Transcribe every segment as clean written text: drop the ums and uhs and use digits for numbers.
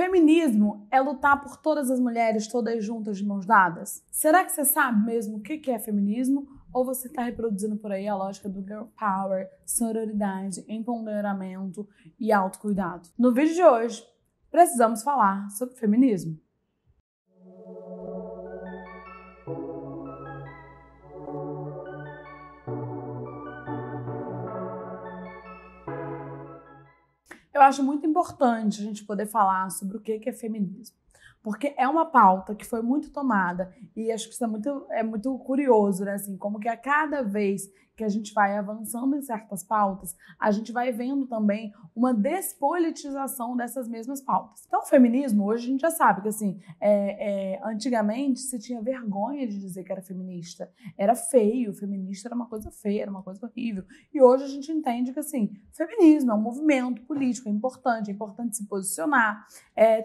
Feminismo é lutar por todas as mulheres, todas juntas, de mãos dadas? Será que você sabe mesmo o que é feminismo? Ou você está reproduzindo por aí a lógica do girl power, sororidade, empoderamento e autocuidado? No vídeo de hoje, precisamos falar sobre feminismo. Eu acho muito importante a gente poder falar sobre o que é feminismo, porque é uma pauta que foi muito tomada e acho que isso é muito curioso, né? Assim, como que a cada vez que a gente vai avançando em certas pautas, a gente vai vendo também uma despolitização dessas mesmas pautas. Então, o feminismo, hoje a gente já sabe que, assim, antigamente se tinha vergonha de dizer que era feminista. Era feio, feminista era uma coisa feia, era uma coisa horrível. E hoje a gente entende que, assim, feminismo é um movimento político, é importante se posicionar.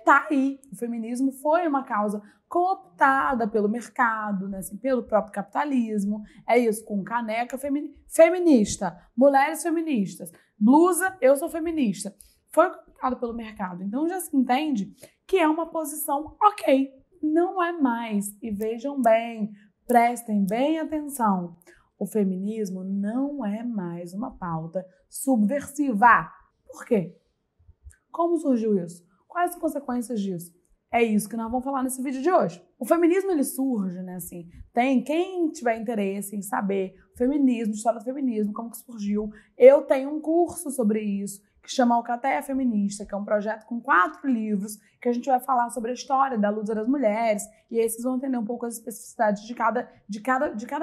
Tá aí, o feminismo foi uma causa cooptada pelo mercado, né, assim, pelo próprio capitalismo. É isso, com caneca feminista, mulheres feministas, blusa, eu sou feminista. Foi cooptado pelo mercado. Então já se entende que é uma posição ok. Não é mais. E vejam bem, prestem bem atenção. O feminismo não é mais uma pauta subversiva. Por quê? Como surgiu isso? Quais as consequências disso? É isso que nós vamos falar nesse vídeo de hoje. O feminismo, ele surge, né, assim, quem tiver interesse em saber o feminismo, história do feminismo, como que surgiu, eu tenho um curso sobre isso, que chama Alcateia Feminista, que é um projeto com 4 livros, que a gente vai falar sobre a história da luta das mulheres, e aí vocês vão entender um pouco as especificidades de cada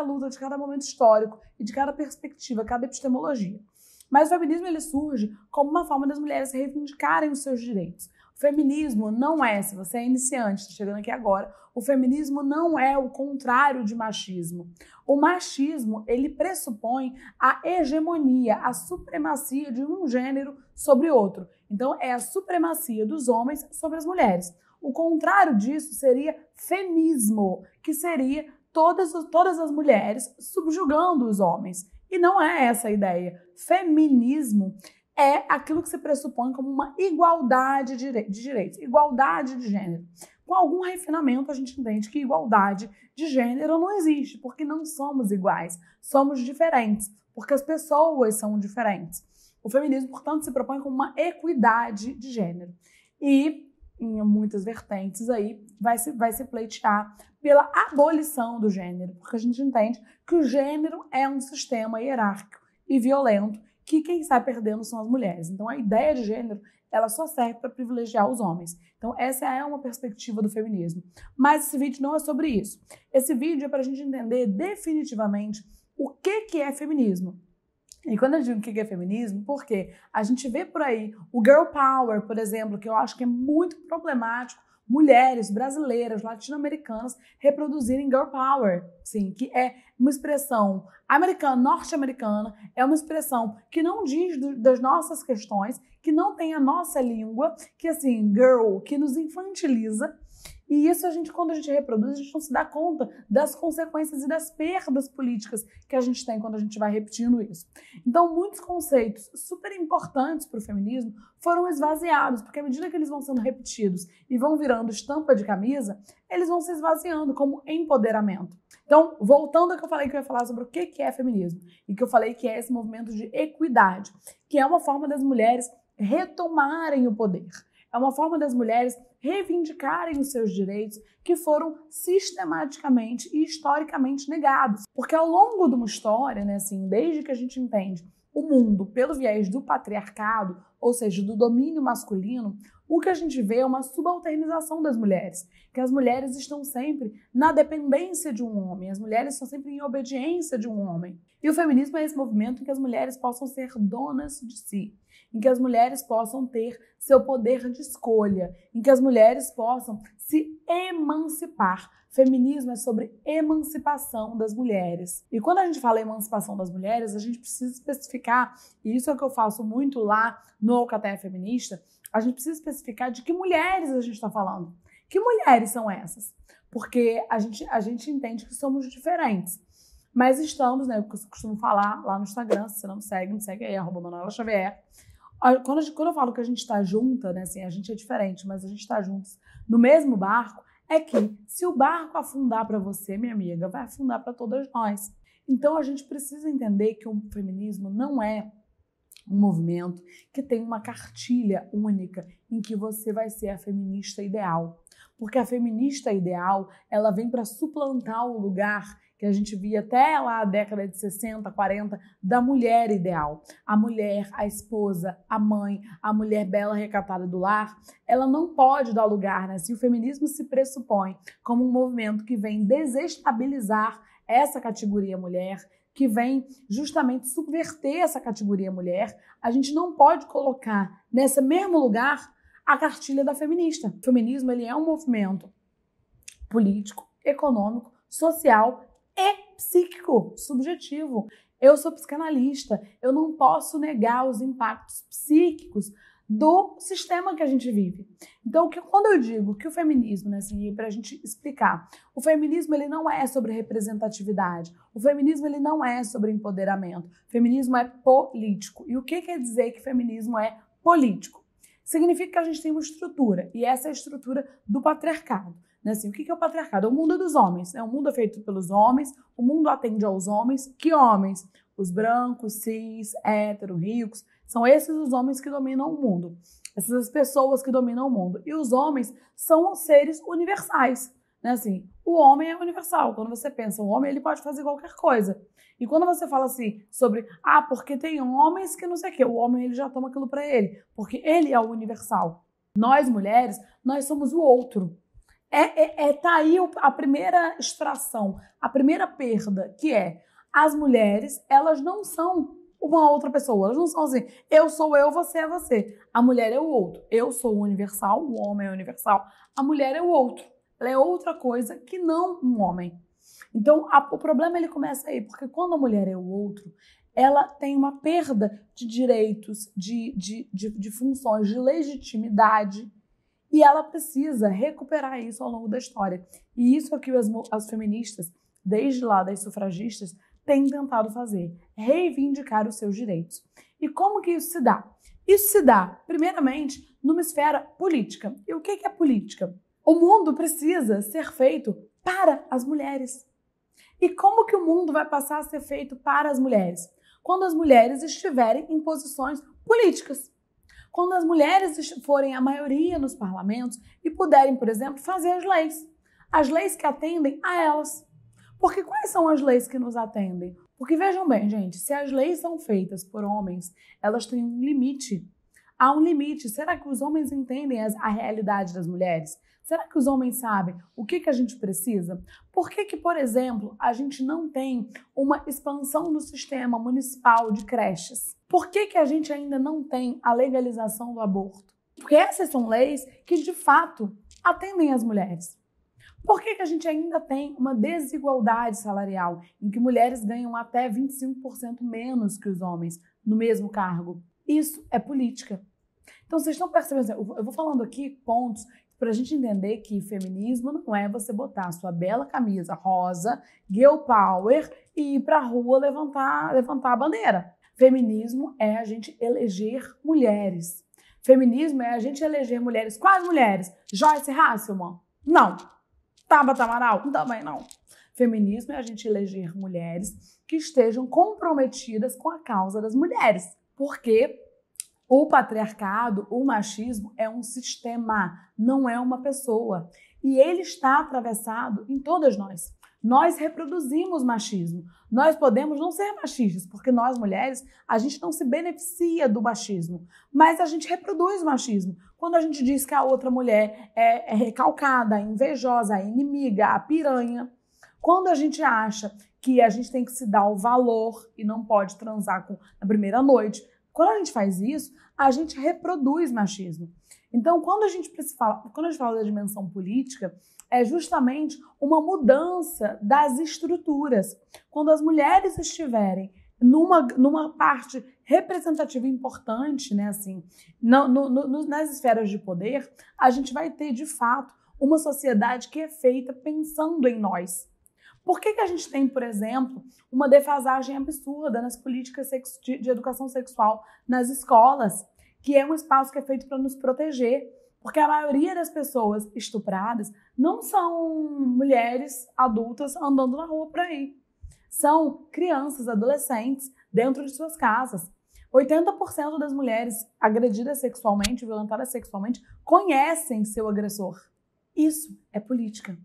luta, de cada momento histórico, e de cada perspectiva, cada epistemologia. Mas o feminismo, ele surge como uma forma das mulheres reivindicarem os seus direitos. O feminismo não é, se você é iniciante, está chegando aqui agora, o feminismo não é o contrário de machismo. O machismo, ele pressupõe a hegemonia, a supremacia de um gênero sobre outro. Então, é a supremacia dos homens sobre as mulheres. O contrário disso seria femismo, que seria todas as mulheres subjugando os homens. E não é essa a ideia. Feminismo é aquilo que se pressupõe como uma igualdade de direitos, igualdade de gênero. Com algum refinamento, a gente entende que igualdade de gênero não existe, porque não somos iguais, somos diferentes, porque as pessoas são diferentes. O feminismo, portanto, se propõe como uma equidade de gênero. E, em muitas vertentes aí, vai se pleitear pela abolição do gênero, porque a gente entende que o gênero é um sistema hierárquico e violento, que quem sai perdendo são as mulheres. Então, a ideia de gênero, ela só serve para privilegiar os homens. Então, essa é uma perspectiva do feminismo. Mas esse vídeo não é sobre isso. Esse vídeo é para a gente entender definitivamente o que é feminismo. E quando eu digo o que é feminismo, porque a gente vê por aí o girl power, por exemplo, que eu acho que é muito problemático, mulheres brasileiras, latino-americanas reproduzirem girl power, sim, que é uma expressão americana, norte-americana, é uma expressão que não diz das nossas questões, que não tem a nossa língua, que assim, girl, que nos infantiliza. E isso quando a gente reproduz, a gente não se dá conta das consequências e das perdas políticas que a gente tem quando a gente vai repetindo isso. Então, muitos conceitos super importantes para o feminismo foram esvaziados, porque à medida que eles vão sendo repetidos e vão virando estampa de camisa, eles vão se esvaziando como empoderamento. Então, voltando ao que eu falei que eu ia falar sobre o que é feminismo, e que eu falei que é esse movimento de equidade, que é uma forma das mulheres retomarem o poder. É uma forma das mulheres reivindicarem os seus direitos que foram sistematicamente e historicamente negados. Porque ao longo de uma história, né, assim, desde que a gente entende o mundo pelo viés do patriarcado, ou seja, do domínio masculino, o que a gente vê é uma subalternização das mulheres, que as mulheres estão sempre na dependência de um homem, as mulheres estão sempre em obediência de um homem. E o feminismo é esse movimento em que as mulheres possam ser donas de si, em que as mulheres possam ter seu poder de escolha, em que as mulheres possam se emancipar. Feminismo é sobre emancipação das mulheres. E quando a gente fala emancipação das mulheres, a gente precisa especificar, e isso é o que eu faço muito lá no Alcateia Feminista, a gente precisa especificar de que mulheres a gente está falando. Que mulheres são essas? Porque a gente entende que somos diferentes. Mas estamos, né, eu costumo falar lá no Instagram, se você não me segue aí, @Manuela Xavier. Quando eu falo que a gente está junta, né, assim, a gente é diferente, mas a gente está juntos no mesmo barco, é que se o barco afundar para você, minha amiga, vai afundar para todas nós. Então a gente precisa entender que o feminismo não é um movimento que tem uma cartilha única em que você vai ser a feminista ideal. Porque a feminista ideal, ela vem para suplantar o lugar que a gente via até lá a década de 60, 40, da mulher ideal. A mulher, a esposa, a mãe, a mulher bela recatada do lar, ela não pode dar lugar, né? Se o feminismo se pressupõe como um movimento que vem desestabilizar essa categoria mulher, que vem justamente subverter essa categoria mulher, a gente não pode colocar nesse mesmo lugar a cartilha da feminista. O feminismo, ele é um movimento político, econômico, social e psíquico, subjetivo. Eu sou psicanalista, eu não posso negar os impactos psíquicos do sistema que a gente vive. Então, quando eu digo que o feminismo, né, assim, para a gente explicar, o feminismo ele não é sobre representatividade, o feminismo ele não é sobre empoderamento, o feminismo é político. E o que quer dizer que feminismo é político? Significa que a gente tem uma estrutura, e essa é a estrutura do patriarcado. Né? Assim, o que é o patriarcado? É o mundo dos homens, né? O mundo é feito pelos homens, o mundo atende aos homens. Que homens? Os brancos, cis, hétero, ricos, são esses os homens que dominam o mundo. Essas pessoas que dominam o mundo. E os homens são os seres universais. Né? Assim, o homem é universal. Quando você pensa, o homem ele pode fazer qualquer coisa. E quando você fala assim sobre, porque tem homens que não sei o quê, o homem ele já toma aquilo para ele, porque ele é o universal. Nós, mulheres, nós somos o outro. Tá aí a primeira extração, a primeira perda, que é as mulheres, elas não são uma outra pessoa, elas não são assim, eu sou eu, você é você. A mulher é o outro. Eu sou o universal, o homem é o universal, a mulher é o outro. Ela é outra coisa que não um homem. Então, o problema ele começa aí, porque quando a mulher é o outro, ela tem uma perda de direitos, de funções, de legitimidade, e ela precisa recuperar isso ao longo da história. E isso é o que as feministas, desde lá das sufragistas, têm tentado fazer, reivindicar os seus direitos. E como que isso se dá? Isso se dá, primeiramente, numa esfera política. E o que é política? O mundo precisa ser feito para as mulheres. E como que o mundo vai passar a ser feito para as mulheres? Quando as mulheres estiverem em posições políticas. Quando as mulheres forem a maioria nos parlamentos e puderem, por exemplo, fazer as leis. As leis que atendem a elas. Porque quais são as leis que nos atendem? Porque vejam bem, gente, se as leis são feitas por homens, elas têm um limite. Há um limite. Será que os homens entendem a realidade das mulheres? Será que os homens sabem o que a gente precisa? Por que, por exemplo, a gente não tem uma expansão do sistema municipal de creches? Por que a gente ainda não tem a legalização do aborto? Porque essas são leis que, de fato, atendem as mulheres. Por que a gente ainda tem uma desigualdade salarial, em que mulheres ganham até 25% menos que os homens no mesmo cargo? Isso é política. Então, vocês estão percebendo, eu vou falando aqui pontos para a gente entender que feminismo não é você botar a sua bela camisa rosa, girl power e ir para a rua levantar a bandeira. Feminismo é a gente eleger mulheres. Feminismo é a gente eleger mulheres. Quais mulheres? Joyce Hasselman? Não. Tabata Amaral? Também não. Feminismo é a gente eleger mulheres que estejam comprometidas com a causa das mulheres. Porque o patriarcado, o machismo é um sistema, não é uma pessoa. E ele está atravessado em todas nós. Nós reproduzimos machismo. Nós podemos não ser machistas, porque nós, mulheres, a gente não se beneficia do machismo, mas a gente reproduz o machismo. Quando a gente diz que a outra mulher é recalcada, invejosa, inimiga, a piranha. Quando a gente acha que a gente tem que se dar o valor e não pode transar na primeira noite. Quando a gente faz isso, a gente reproduz machismo. Então, quando a gente fala da dimensão política, é justamente uma mudança das estruturas. Quando as mulheres estiverem numa parte representativa importante, né, assim, nas esferas de poder, a gente vai ter, de fato, uma sociedade que é feita pensando em nós. Por que a gente tem, por exemplo, uma defasagem absurda nas políticas de educação sexual nas escolas? que é um espaço que é feito para nos proteger. Porque a maioria das pessoas estupradas não são mulheres adultas andando na rua por aí. São crianças, adolescentes, dentro de suas casas. 80% das mulheres agredidas sexualmente, violentadas sexualmente, conhecem seu agressor. Isso é política.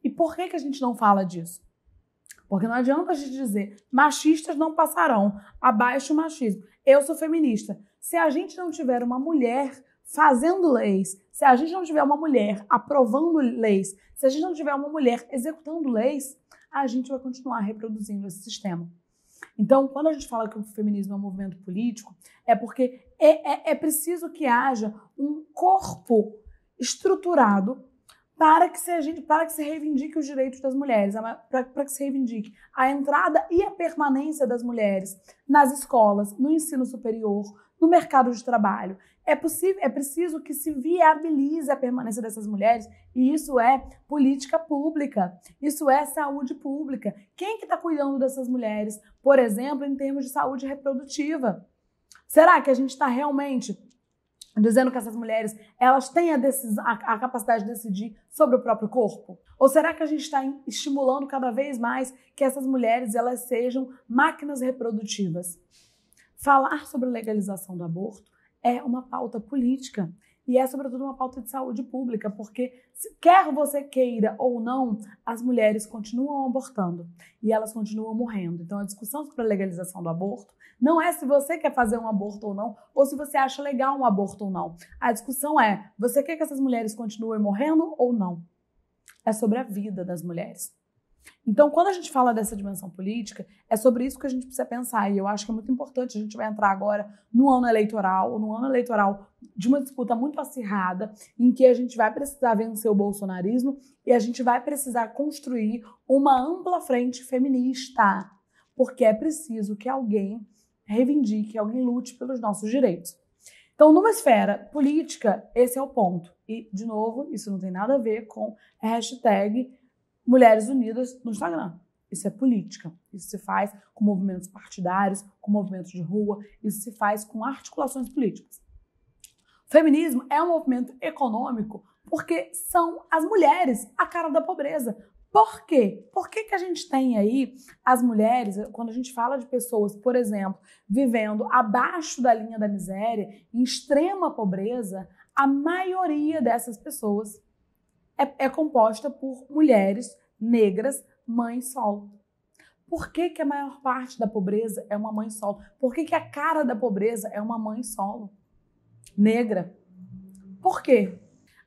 E por que a gente não fala disso? Porque não adianta a gente dizer machistas não passarão, abaixo o machismo. Eu sou feminista. Se a gente não tiver uma mulher fazendo leis, se a gente não tiver uma mulher aprovando leis, se a gente não tiver uma mulher executando leis, a gente vai continuar reproduzindo esse sistema. Então, quando a gente fala que o feminismo é um movimento político, é porque é preciso que haja um corpo estruturado para que se reivindique os direitos das mulheres, para que se reivindique a entrada e a permanência das mulheres nas escolas, no ensino superior, no mercado de trabalho. É preciso que se viabilize a permanência dessas mulheres, e isso é política pública, isso é saúde pública. Quem que está cuidando dessas mulheres, por exemplo, em termos de saúde reprodutiva? Será que a gente está realmente dizendo que essas mulheres elas têm a capacidade de decidir sobre o próprio corpo? Ou será que a gente está estimulando cada vez mais que essas mulheres elas sejam máquinas reprodutivas? Falar sobre legalização do aborto é uma pauta política e é, sobretudo, uma pauta de saúde pública, porque, quer você queira ou não, as mulheres continuam abortando e elas continuam morrendo. Então, a discussão sobre a legalização do aborto não é se você quer fazer um aborto ou não, ou se você acha legal um aborto ou não. A discussão é, você quer que essas mulheres continuem morrendo ou não? É sobre a vida das mulheres. Então, quando a gente fala dessa dimensão política, é sobre isso que a gente precisa pensar. E eu acho que é muito importante. A gente vai entrar agora no ano eleitoral de uma disputa muito acirrada, em que a gente vai precisar vencer o bolsonarismo e a gente vai precisar construir uma ampla frente feminista, porque é preciso que alguém reivindique, que alguém lute pelos nossos direitos. Então, numa esfera política, esse é o ponto. E, de novo, isso não tem nada a ver com a hashtag Mulheres Unidas no Instagram. Isso é política. Isso se faz com movimentos partidários, com movimentos de rua, isso se faz com articulações políticas. O feminismo é um movimento econômico porque são as mulheres a cara da pobreza. Por quê? Por que a gente tem aí as mulheres, quando a gente fala de pessoas, por exemplo, vivendo abaixo da linha da miséria, em extrema pobreza, a maioria dessas pessoas é composta por mulheres negras, mães solo. Por que a maior parte da pobreza é uma mãe solo? Por que a cara da pobreza é uma mãe solo? Negra. Por quê?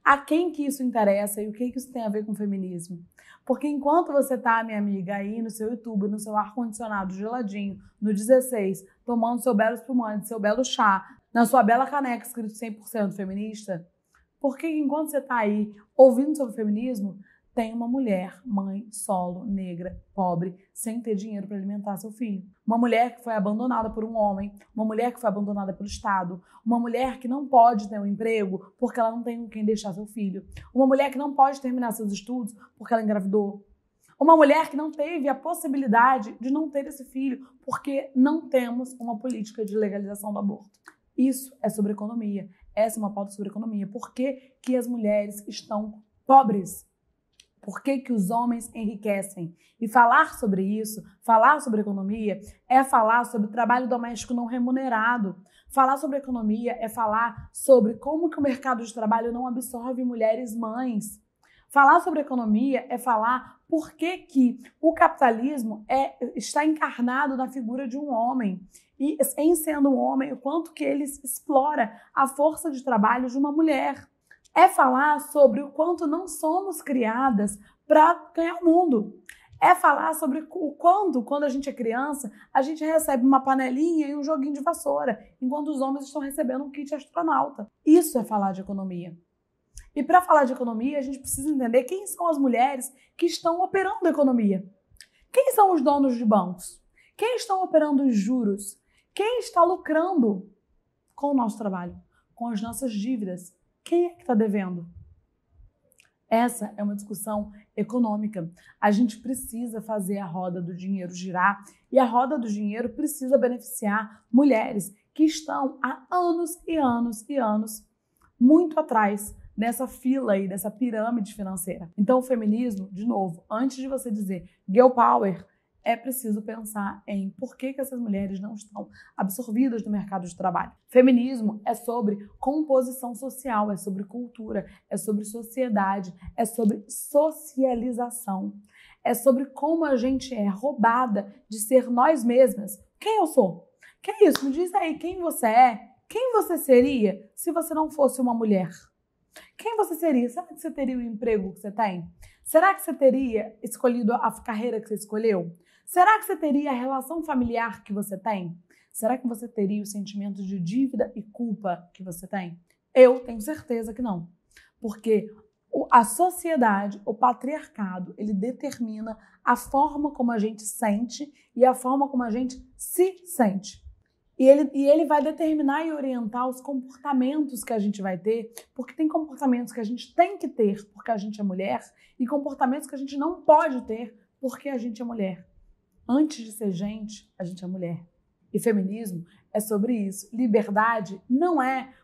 A quem que isso interessa e o que isso tem a ver com feminismo? Porque enquanto você tá, minha amiga, aí no seu YouTube, no seu ar-condicionado geladinho, no 16, tomando seu belo espumante, seu belo chá, na sua bela caneca escrito 100% feminista, por que enquanto você tá aí ouvindo sobre feminismo, tem uma mulher, mãe, solo, negra, pobre, sem ter dinheiro para alimentar seu filho? Uma mulher que foi abandonada por um homem, uma mulher que foi abandonada pelo Estado, uma mulher que não pode ter um emprego porque ela não tem com quem deixar seu filho, uma mulher que não pode terminar seus estudos porque ela engravidou, uma mulher que não teve a possibilidade de não ter esse filho porque não temos uma política de legalização do aborto. Isso é sobre economia. Essa é uma pauta sobre economia. Por que as mulheres estão pobres? Por que os homens enriquecem? E falar sobre isso, falar sobre economia, é falar sobre trabalho doméstico não remunerado. Falar sobre economia é falar sobre como que o mercado de trabalho não absorve mulheres mães. Falar sobre economia é falar por que o capitalismo está encarnado na figura de um homem. E, em sendo um homem, o quanto que ele explora a força de trabalho de uma mulher. É falar sobre o quanto não somos criadas para ganhar o mundo. É falar sobre o quando a gente é criança, a gente recebe uma panelinha e um joguinho de vassoura, enquanto os homens estão recebendo um kit astronauta. Isso é falar de economia. E para falar de economia, a gente precisa entender quem são as mulheres que estão operando a economia. Quem são os donos de bancos? Quem estão operando os juros? Quem está lucrando com o nosso trabalho? Com as nossas dívidas? Quem é que está devendo? Essa é uma discussão econômica. A gente precisa fazer a roda do dinheiro girar e a roda do dinheiro precisa beneficiar mulheres que estão há anos e anos e anos muito atrás nessa fila aí, dessa pirâmide financeira. Então, o feminismo, de novo, antes de você dizer girl power, é preciso pensar em por que essas mulheres não estão absorvidas no mercado de trabalho. Feminismo é sobre composição social, é sobre cultura, é sobre sociedade, é sobre socialização, é sobre como a gente é roubada de ser nós mesmas. Quem eu sou? Que é isso? Me diz aí quem você é, quem você seria se você não fosse uma mulher? Quem você seria? Será que você teria o emprego que você tem? Será que você teria escolhido a carreira que você escolheu? Será que você teria a relação familiar que você tem? Será que você teria o sentimento de dívida e culpa que você tem? Eu tenho certeza que não. Porque a sociedade, o patriarcado, ele determina a forma como a gente sente e a forma como a gente se sente. E ele vai determinar e orientar os comportamentos que a gente vai ter, porque tem comportamentos que a gente tem que ter porque a gente é mulher e comportamentos que a gente não pode ter porque a gente é mulher. Antes de ser gente, a gente é mulher. E feminismo é sobre isso. Liberdade não é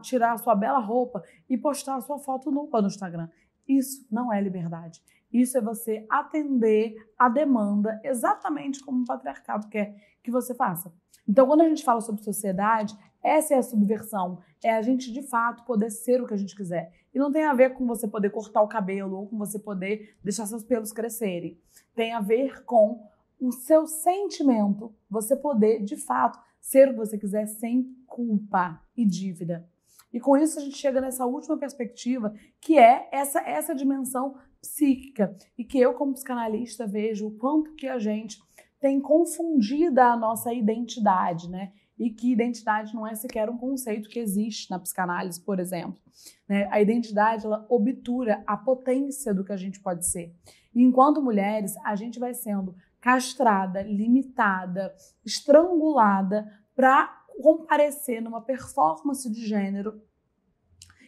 tirar a sua bela roupa e postar a sua foto nua no Instagram. Isso não é liberdade. Isso é você atender a demanda exatamente como o patriarcado quer que você faça. Então, quando a gente fala sobre sociedade, essa é a subversão. É a gente, de fato, poder ser o que a gente quiser. E não tem a ver com você poder cortar o cabelo ou com você poder deixar seus pelos crescerem. Tem a ver com o seu sentimento, você poder, de fato, ser o que você quiser sem culpa e dívida. E com isso a gente chega nessa última perspectiva, que é essa dimensão psíquica. E que eu, como psicanalista, vejo o quanto que a gente tem confundida a nossa identidade, né? E que identidade não é sequer um conceito que existe na psicanálise, por exemplo. Né? A identidade, ela obtura a potência do que a gente pode ser. E enquanto mulheres, a gente vai sendo castrada, limitada, estrangulada para comparecer numa performance de gênero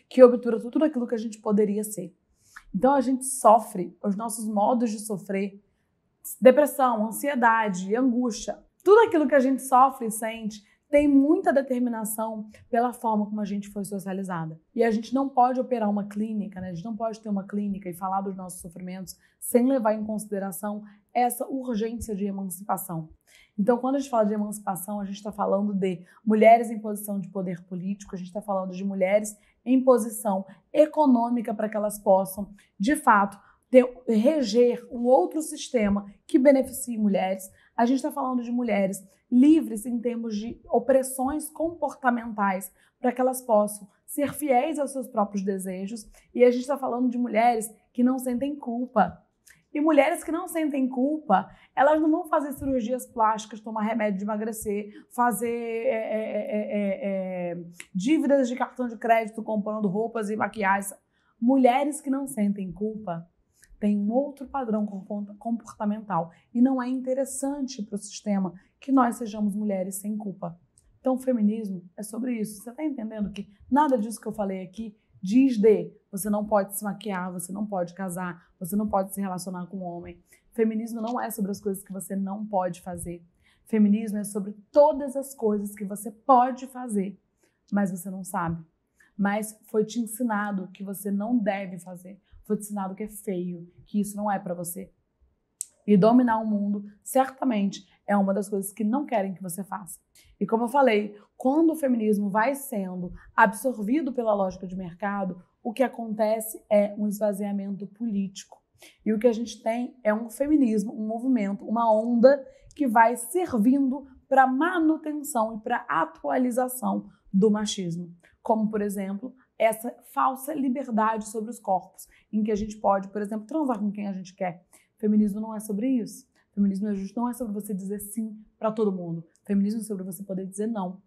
que obtura tudo aquilo que a gente poderia ser. Então a gente sofre, os nossos modos de sofrer, depressão, ansiedade, angústia, tudo aquilo que a gente sofre e sente tem muita determinação pela forma como a gente foi socializada. E a gente não pode operar uma clínica, né? A gente não pode ter uma clínica e falar dos nossos sofrimentos sem levar em consideração essa urgência de emancipação. Então, quando a gente fala de emancipação, a gente está falando de mulheres em posição de poder político, a gente está falando de mulheres em posição econômica para que elas possam, de fato, reger um outro sistema que beneficie mulheres. A gente está falando de mulheres livres em termos de opressões comportamentais para que elas possam ser fiéis aos seus próprios desejos. E a gente está falando de mulheres que não sentem culpa. E mulheres que não sentem culpa, elas não vão fazer cirurgias plásticas, tomar remédio de emagrecer, fazer dívidas de cartão de crédito comprando roupas e maquiagens. Mulheres que não sentem culpa têm um outro padrão comportamental. E não é interessante para o sistema que nós sejamos mulheres sem culpa. Então, o feminismo é sobre isso. Você está entendendo que nada disso que eu falei aqui diz de você não pode se maquiar, você não pode casar, você não pode se relacionar com um homem. Feminismo não é sobre as coisas que você não pode fazer. Feminismo é sobre todas as coisas que você pode fazer, mas você não sabe. Mas foi te ensinado que você não deve fazer. Foi te ensinado que é feio, que isso não é para você. E dominar o mundo, certamente, é uma das coisas que não querem que você faça. E como eu falei, quando o feminismo vai sendo absorvido pela lógica de mercado, o que acontece é um esvaziamento político. E o que a gente tem é um feminismo, um movimento, uma onda que vai servindo para manutenção e para atualização do machismo. Como, por exemplo, essa falsa liberdade sobre os corpos, em que a gente pode, por exemplo, transar com quem a gente quer. Feminismo não é sobre isso. Feminismo não é sobre você dizer sim para todo mundo. Feminismo é sobre você poder dizer não.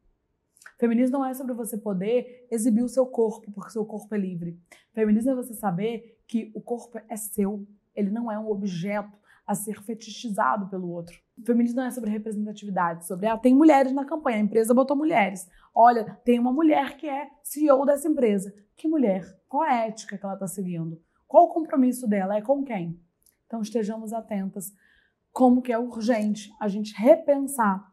Feminismo não é sobre você poder exibir o seu corpo, porque o seu corpo é livre. Feminismo é você saber que o corpo é seu. Ele não é um objeto a ser fetichizado pelo outro. Feminismo não é sobre representatividade, sobre tem mulheres na campanha, a empresa botou mulheres. Olha, tem uma mulher que é CEO dessa empresa. Que mulher? Qual a ética que ela está seguindo? Qual o compromisso dela? É com quem? Então estejamos atentas como que é urgente a gente repensar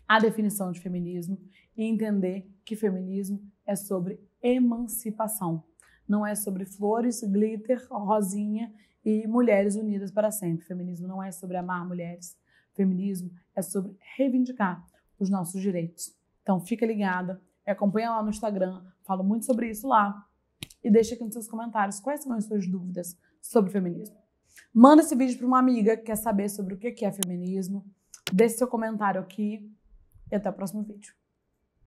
a definição de feminismo e entender que feminismo é sobre emancipação. Não é sobre flores, glitter, rosinha e mulheres unidas para sempre. Feminismo não é sobre amar mulheres. Feminismo é sobre reivindicar os nossos direitos. Então fica ligada, acompanha lá no Instagram, falo muito sobre isso lá e deixa aqui nos seus comentários quais são as suas dúvidas sobre feminismo. Manda esse vídeo para uma amiga que quer saber sobre o que é feminismo. Deixe seu comentário aqui e até o próximo vídeo.